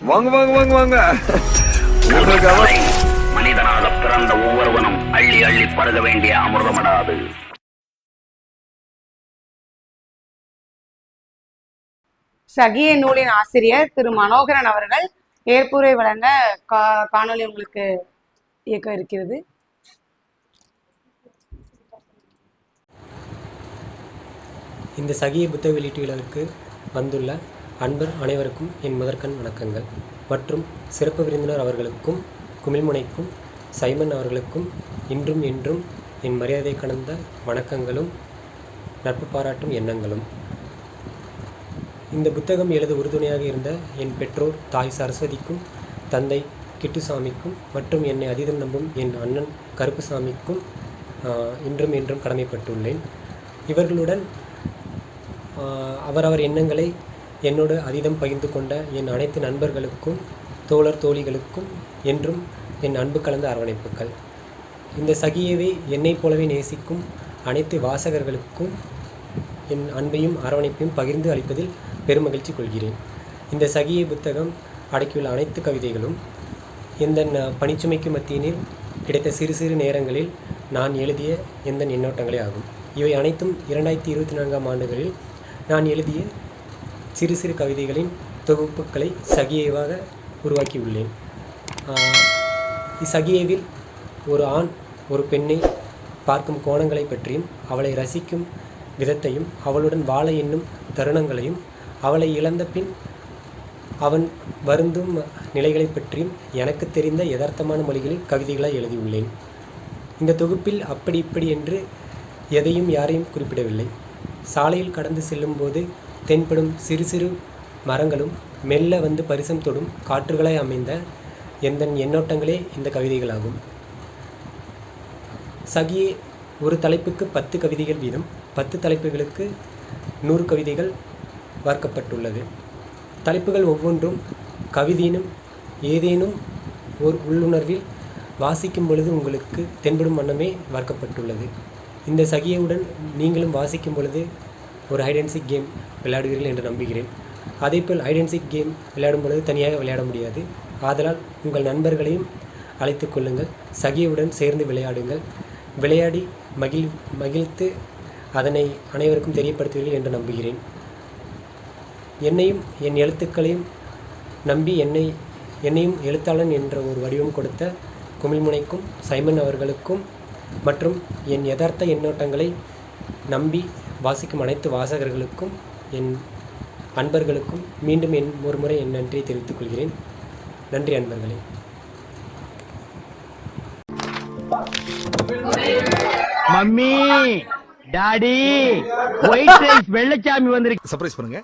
வாங்க வாங்க வாங்க வாங்க. மனிதனாக பிறந்த ஒவ்வொருவனும் அள்ளி அள்ளி பருக வேண்டிய அமிர்தமடாது. சகிய நூலின் ஆசிரியர் திரு மனோகரன் அவர்கள் ஏற்புரை வழங்க காணொலி உங்களுக்கு இயக்க இருக்கிறது. இந்த சகிய புத்தக வெளியீட்டு விழாவிற்கு வந்துள்ள அன்பர் அனைவருக்கும் என் முதற்கண் வணக்கங்கள் மற்றும் சிறப்பு விருந்தினர் அவர்களுக்கும் குமிழ்முனைக்கும் சைமன் அவர்களுக்கும் இன்றும் என்றும் என் மரியாதை கடந்த வணக்கங்களும் நட்பு பாராட்டும் எண்ணங்களும். இந்த புத்தகம் எழுத உறுதுணையாக இருந்த என் பெற்றோர் தாய் சரஸ்வதிக்கும் தந்தை கிட்டுசாமிக்கும் மற்றும் என்னை அதீதம் நம்பும் என் அண்ணன் கருப்புசாமிக்கும் இன்றும் என்றும் கடமைப்பட்டுள்ளேன். இவர்களுடன் அவரவர் எண்ணங்களை என்னோடு அதீதம் பகிர்ந்து கொண்ட என் அனைத்து நண்பர்களுக்கும் தோழர் தோழிகளுக்கும் என்றும் என் அன்பு கலந்த அரவணைப்புகள். இந்த சகியவை என்னைப் போலவே நேசிக்கும் அனைத்து வாசகர்களுக்கும் என் அன்பையும் அரவணைப்பையும் பகிர்ந்து அளிப்பதில் பெருமகிழ்ச்சி கொள்கிறேன். இந்த சகிய புத்தகம் அடக்கியுள்ள அனைத்து கவிதைகளும் எந்த பணிச்சுமைக்கு மத்தியினில் கிடைத்த சிறு சிறு நேரங்களில் நான் எழுதிய எந்த எண்ணோட்டங்களே ஆகும். இவை அனைத்தும் 2024ஆம் ஆண்டுகளில் நான் எழுதிய சிறு சிறு கவிதைகளின் தொகுப்புகளை சகியவாக உருவாக்கியுள்ளேன். இச்சகியவில் ஒரு ஆண் ஒரு பெண்ணை பார்க்கும் கோணங்களை பற்றியும் அவளை ரசிக்கும் விதத்தையும் அவளுடன் வாழ எண்ணும் தருணங்களையும் அவளை இழந்த பின் அவன் வருந்தும் நிலைகளை பற்றியும் எனக்கு தெரிந்த யதார்த்தமான மொழிகளில் கவிதைகளை எழுதியுள்ளேன். இந்த தொகுப்பில் அப்படி இப்படி என்று எதையும் யாரையும் குறிப்பிடவில்லை. சாலையில் கடந்து செல்லும்போது தென்படும் சிறு சிறு மரங்களும் மெல்ல வந்து பரிசம் தொடும் காற்றுகளாய் அமைந்த எந்த எண்ணோட்டங்களே இந்த கவிதைகளாகும். சகியே ஒரு தலைப்புக்கு 10 கவிதைகள் வீதம் 10 தலைப்புகளுக்கு 100 கவிதைகள் வார்க்கப்பட்டுள்ளது. தலைப்புகள் ஒவ்வொன்றும் கவிதையினும் ஏதேனும் ஒரு உள்ளுணர்வில் வாசிக்கும் பொழுது உங்களுக்கு தென்படும் வண்ணமே வார்க்கப்பட்டுள்ளது. இந்த சகியவுடன் நீங்களும் வாசிக்கும் பொழுது ஒரு ஹைட் அண்ட் சீக் கேம் விளையாடுவீர்கள் என்று நம்புகிறேன். அதேபோல் ஹைட் அண்ட் சீக் கேம் விளையாடும் பொழுது தனியாக விளையாட முடியாது. ஆதலால் உங்கள் நண்பர்களையும் அழைத்து கொள்ளுங்கள். சகியவுடன் சேர்ந்து விளையாடுங்கள். விளையாடி மகிழ்த்து அதனை அனைவருக்கும் தெரியப்படுத்துவீர்கள் என்று நம்புகிறேன். என்னையும் என் எழுத்துக்களையும் நம்பி என்னையும் எழுத்தாளன் என்ற ஒரு வடிவம் கொடுத்த குமிழ்முனைக்கும் சைமன் அவர்களுக்கும் மற்றும் என் யதார்த்த எண்ணோட்டங்களை நம்பி வாசிக்கும் அனைத்து வாசகர்களுக்கும் என் அன்பர்களுக்கும் மீண்டும் ஒரு முறை என் நன்றியை தெரிவித்துக் கொள்கிறேன். நன்றி அன்பர்களே. Mummy daddy white rice Vellachami வந்திருக்கு. சர்ப்ரைஸ் பண்ணுங்க.